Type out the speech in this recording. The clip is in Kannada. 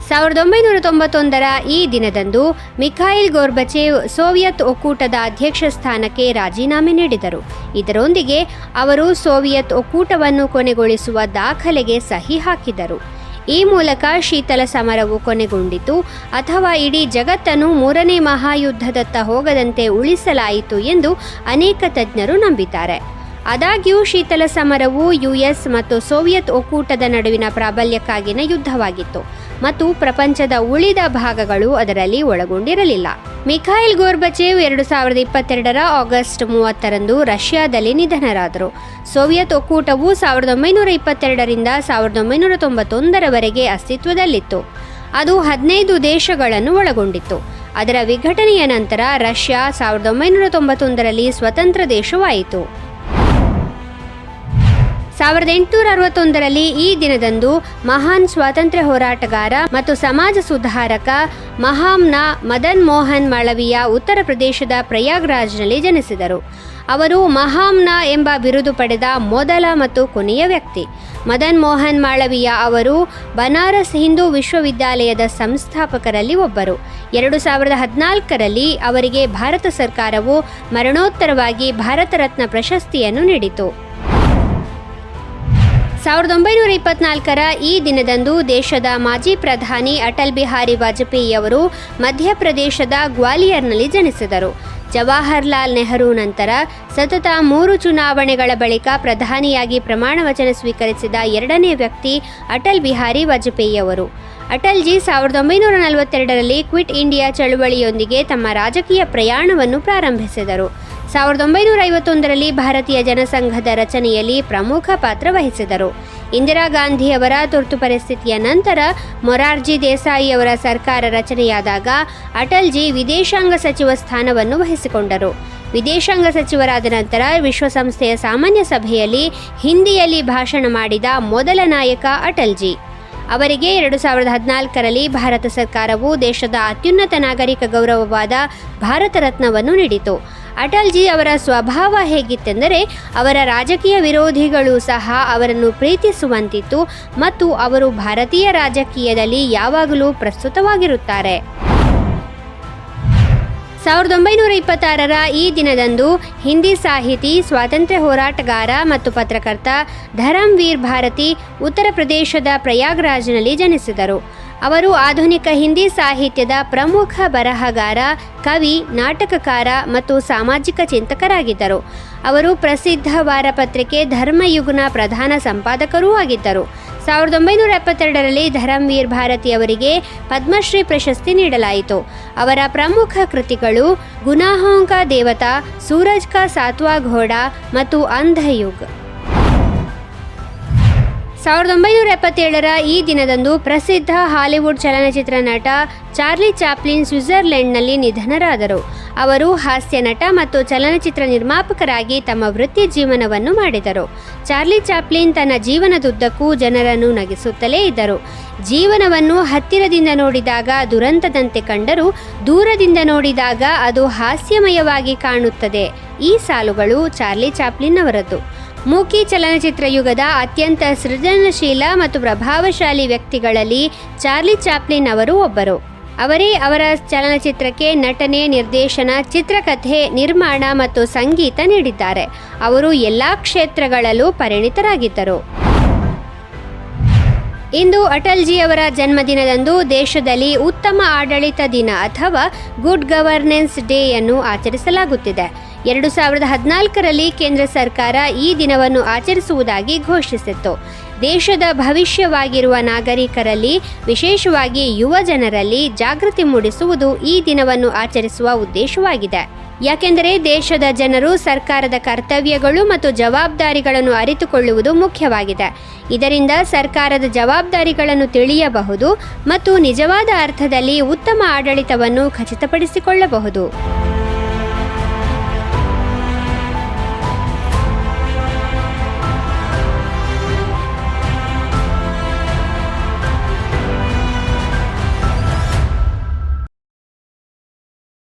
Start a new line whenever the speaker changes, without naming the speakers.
1991ರ ಈ ದಿನದಂದು ಮಿಖಾಯಿಲ್ ಗೋರ್ಬಚೇವ್ ಸೋವಿಯತ್ ಒಕ್ಕೂಟದ ಅಧ್ಯಕ್ಷ ಸ್ಥಾನಕ್ಕೆ ರಾಜೀನಾಮೆ ನೀಡಿದರು. ಇದರೊಂದಿಗೆ ಅವರು ಸೋವಿಯತ್ ಒಕ್ಕೂಟವನ್ನು ಕೊನೆಗೊಳಿಸುವ ದಾಖಲೆಗೆ ಸಹಿ ಹಾಕಿದರು. ಈ ಮೂಲಕ ಶೀತಲ ಸಮರವು ಕೊನೆಗೊಂಡಿತು ಅಥವಾ ಇಡೀ ಜಗತ್ತನ್ನು ಮೂರನೇ ಮಹಾಯುದ್ಧದತ್ತ ಹೋಗದಂತೆ ಉಳಿಸಲಾಯಿತು ಎಂದು ಅನೇಕ ತಜ್ಞರು ನಂಬಿದ್ದಾರೆ. ಆದಾಗ್ಯೂ ಶೀತಲ ಸಮರವು ಯುಎಸ್ ಮತ್ತು ಸೋವಿಯತ್ ಒಕ್ಕೂಟದ ನಡುವಿನ ಪ್ರಾಬಲ್ಯಕ್ಕಾಗಿನ ಯುದ್ಧವಾಗಿತ್ತು ಮತ್ತು ಪ್ರಪಂಚದ ಉಳಿದ ಭಾಗಗಳು ಅದರಲ್ಲಿ ಒಳಗೊಂಡಿರಲಿಲ್ಲ. ಮಿಖಾಯಿಲ್ ಗೋರ್ಬಚೇವ್ 2022ರ ಆಗಸ್ಟ್ 30ರಂದು ರಷ್ಯಾದಲ್ಲಿ ನಿಧನರಾದರು. ಸೋವಿಯತ್ ಒಕ್ಕೂಟವು 1922ರಿಂದ 1991ರವರೆಗೆ ಅಸ್ತಿತ್ವದಲ್ಲಿತ್ತು. ಅದು 15 ದೇಶಗಳನ್ನು ಒಳಗೊಂಡಿತ್ತು. ಅದರ ವಿಘಟನೆಯ ನಂತರ ರಷ್ಯಾ 1991ರಲ್ಲಿ ಸ್ವತಂತ್ರ ದೇಶವಾಯಿತು. 1861ರಲ್ಲಿ ಈ ದಿನದಂದು ಮಹಾನ್ ಸ್ವಾತಂತ್ರ್ಯ ಹೋರಾಟಗಾರ ಮತ್ತು ಸಮಾಜ ಸುಧಾರಕ ಮಹಾಮ್ನಾ ಮದನ್ ಮೋಹನ್ ಮಾಳವೀಯ ಉತ್ತರ ಪ್ರದೇಶದ ಪ್ರಯಾಗ್ರಾಜ್ನಲ್ಲಿ ಜನಿಸಿದರು. ಅವರು ಮಹಾಮ್ನಾ ಎಂಬ ಬಿರುದು ಪಡೆದ ಮೊದಲ ಮತ್ತು ಕೊನೆಯ ವ್ಯಕ್ತಿ. ಮದನ್ ಮೋಹನ್ ಮಾಳವೀಯ ಅವರು ಬನಾರಸ್ ಹಿಂದೂ ವಿಶ್ವವಿದ್ಯಾಲಯದ ಸಂಸ್ಥಾಪಕರಲ್ಲಿ ಒಬ್ಬರು. 2014ರಲ್ಲಿ ಅವರಿಗೆ ಭಾರತ ಸರ್ಕಾರವು ಮರಣೋತ್ತರವಾಗಿ ಭಾರತ ರತ್ನ ಪ್ರಶಸ್ತಿಯನ್ನು ನೀಡಿತು. 1924ರ ಈ ದಿನದಂದು ದೇಶದ ಮಾಜಿ ಪ್ರಧಾನಿ ಅಟಲ್ ಬಿಹಾರಿ ವಾಜಪೇಯಿ ಅವರು ಮಧ್ಯಪ್ರದೇಶದ ಗ್ವಾಲಿಯರ್ನಲ್ಲಿ ಜನಿಸಿದರು. ಜವಾಹರ್ಲಾಲ್ ನೆಹರು ನಂತರ ಸತತ 3 ಚುನಾವಣೆಗಳ ಬಳಿಕ ಪ್ರಧಾನಿಯಾಗಿ ಪ್ರಮಾಣ ವಚನ ಸ್ವೀಕರಿಸಿದ ಎರಡನೇ ವ್ಯಕ್ತಿ ಅಟಲ್ ಬಿಹಾರಿ ವಾಜಪೇಯಿ ಅವರು. ಅಟಲ್ಜಿ 1942ರಲ್ಲಿ ಕ್ವಿಟ್ ಇಂಡಿಯಾ ಚಳುವಳಿಯೊಂದಿಗೆ ತಮ್ಮ ರಾಜಕೀಯ ಪ್ರಯಾಣವನ್ನು ಪ್ರಾರಂಭಿಸಿದರು. 1951ರಲ್ಲಿ ಭಾರತೀಯ ಜನಸಂಘದ ರಚನೆಯಲ್ಲಿ ಪ್ರಮುಖ ಪಾತ್ರ ವಹಿಸಿದರು. ಇಂದಿರಾ ಗಾಂಧಿಯವರ ತುರ್ತು ಪರಿಸ್ಥಿತಿಯ ನಂತರ ಮೊರಾರ್ಜಿ ದೇಸಾಯಿಯವರ ಸರ್ಕಾರ ರಚನೆಯಾದಾಗ ಅಟಲ್ಜಿ ವಿದೇಶಾಂಗ ಸಚಿವ ಸ್ಥಾನವನ್ನು ವಹಿಸಿಕೊಂಡರು. ವಿದೇಶಾಂಗ ಸಚಿವರಾದ ನಂತರ ವಿಶ್ವಸಂಸ್ಥೆಯ ಸಾಮಾನ್ಯ ಸಭೆಯಲ್ಲಿ ಹಿಂದಿಯಲ್ಲಿ ಭಾಷಣ ಮಾಡಿದ ಮೊದಲ ನಾಯಕ ಅಟಲ್ಜಿ. ಅವರಿಗೆ 2014ರಲ್ಲಿ ಭಾರತ ಸರ್ಕಾರವು ದೇಶದ ಅತ್ಯುನ್ನತ ನಾಗರಿಕ ಗೌರವವಾದ ಭಾರತ ರತ್ನವನ್ನು ನೀಡಿತು. ಅಟಲ್ಜಿ ಅವರ ಸ್ವಭಾವ ಹೇಗಿತ್ತೆಂದರೆ ಅವರ ರಾಜಕೀಯ ವಿರೋಧಿಗಳು ಸಹ ಅವರನ್ನು ಪ್ರೀತಿಸುವಂತಿತ್ತು ಮತ್ತು ಅವರು ಭಾರತೀಯ ರಾಜಕೀಯದಲ್ಲಿ ಯಾವಾಗಲೂ ಪ್ರಸ್ತುತವಾಗಿರುತ್ತಾರೆ. 1926ರ ಈ ದಿನದಂದು ಹಿಂದಿ ಸಾಹಿತಿ, ಸ್ವಾತಂತ್ರ್ಯ ಹೋರಾಟಗಾರ ಮತ್ತು ಪತ್ರಕರ್ತ ಧರಮ್ವೀರ್ ಭಾರತಿ ಉತ್ತರ ಪ್ರದೇಶದ ಪ್ರಯಾಗ್ರಾಜ್ನಲ್ಲಿ ಜನಿಸಿದರು. ಅವರು ಆಧುನಿಕ ಹಿಂದಿ ಸಾಹಿತ್ಯದ ಪ್ರಮುಖ ಬರಹಗಾರ, ಕವಿ, ನಾಟಕಕಾರ ಮತ್ತು ಸಾಮಾಜಿಕ ಚಿಂತಕರಾಗಿದ್ದರು. ಅವರು ಪ್ರಸಿದ್ಧ ವಾರಪತ್ರಿಕೆ ಧರ್ಮಯುಗ್ನ ಪ್ರಧಾನ ಸಂಪಾದಕರೂ ಆಗಿದ್ದರು. 1972ರಲ್ಲಿ ಧರಮ್ವೀರ್ ಭಾರತಿ ಅವರಿಗೆ ಪದ್ಮಶ್ರೀ ಪ್ರಶಸ್ತಿ ನೀಡಲಾಯಿತು. ಅವರ ಪ್ರಮುಖ ಕೃತಿಗಳು ಗುನಾಹೋಂ ಕಾ ದೇವತಾ, ಸೂರಜ್ ಕಾ ಸಾತ್ವಾ ಘೋಡಾ ಮತ್ತು ಅಂಧಯುಗ್. 1977ರ ಈ ದಿನದಂದು ಪ್ರಸಿದ್ಧ ಹಾಲಿವುಡ್ ಚಲನಚಿತ್ರ ನಟ ಚಾರ್ಲಿ ಚಾಪ್ಲಿನ್ ಸ್ವಿಟ್ಜರ್ಲೆಂಡ್ನಲ್ಲಿ ನಿಧನರಾದರು. ಅವರು ಹಾಸ್ಯ ನಟ ಮತ್ತು ಚಲನಚಿತ್ರ ನಿರ್ಮಾಪಕರಾಗಿ ತಮ್ಮ ವೃತ್ತಿ ಜೀವನವನ್ನು ಮಾಡಿದರು. ಚಾರ್ಲಿ ಚಾಪ್ಲಿನ್ ತನ್ನ ಜೀವನದುದ್ದಕ್ಕೂ ಜನರನ್ನು ನಗಿಸುತ್ತಲೇ ಇದ್ದರು. ಜೀವನವನ್ನು ಹತ್ತಿರದಿಂದ ನೋಡಿದಾಗ ದುರಂತದಂತೆ ಕಂಡರೂ ದೂರದಿಂದ ನೋಡಿದಾಗ ಅದು ಹಾಸ್ಯಮಯವಾಗಿ ಕಾಣುತ್ತದೆ. ಈ ಸಾಲುಗಳು ಚಾರ್ಲಿ ಚಾಪ್ಲಿನ್ ಅವರದ್ದು. ಮೂಕಿ ಚಲನಚಿತ್ರ ಯುಗದ ಅತ್ಯಂತ ಸೃಜನಶೀಲ ಮತ್ತು ಪ್ರಭಾವಶಾಲಿ ವ್ಯಕ್ತಿಗಳಲ್ಲಿ ಚಾರ್ಲಿ ಚಾಪ್ಲಿನ್ ಅವರು ಒಬ್ಬರು. ಅವರೇ ಅವರ ಚಲನಚಿತ್ರಕ್ಕೆ ನಟನೆ, ನಿರ್ದೇಶನ, ಚಿತ್ರಕಥೆ, ನಿರ್ಮಾಣ ಮತ್ತು ಸಂಗೀತ ನೀಡಿದ್ದಾರೆ. ಅವರು ಎಲ್ಲ ಕ್ಷೇತ್ರಗಳಲ್ಲೂ ಪರಿಣಿತರಾಗಿದ್ದರು. ಇಂದು ಅಟಲ್ಜಿಯವರ ಜನ್ಮದಿನದಂದು ದೇಶದಲ್ಲಿ ಉತ್ತಮ ಆಡಳಿತ ದಿನ ಅಥವಾ ಗುಡ್ ಗವರ್ನೆನ್ಸ್ ಡೇಯನ್ನು ಆಚರಿಸಲಾಗುತ್ತಿದೆ. 2014ರಲ್ಲಿ ಕೇಂದ್ರ ಸರ್ಕಾರ ಈ ದಿನವನ್ನು ಆಚರಿಸುವುದಾಗಿ ಘೋಷಿಸಿತ್ತು. ದೇಶದ ಭವಿಷ್ಯವಾಗಿರುವ ನಾಗರಿಕರಲ್ಲಿ, ವಿಶೇಷವಾಗಿ ಯುವ ಜನರಲ್ಲಿ ಜಾಗೃತಿ ಮೂಡಿಸುವುದು ಈ ದಿನವನ್ನು ಆಚರಿಸುವ ಉದ್ದೇಶವಾಗಿದೆ. ಯಾಕೆಂದರೆ ದೇಶದ ಜನರು ಸರ್ಕಾರದ ಕರ್ತವ್ಯಗಳು ಮತ್ತು ಜವಾಬ್ದಾರಿಗಳನ್ನು ಅರಿತುಕೊಳ್ಳುವುದು ಮುಖ್ಯವಾಗಿದೆ. ಇದರಿಂದ ಸರ್ಕಾರದ ಜವಾಬ್ದಾರಿಗಳನ್ನು ತಿಳಿಯಬಹುದು ಮತ್ತು ನಿಜವಾದ ಅರ್ಥದಲ್ಲಿ ಉತ್ತಮ ಆಡಳಿತವನ್ನು ಖಚಿತಪಡಿಸಿಕೊಳ್ಳಬಹುದು.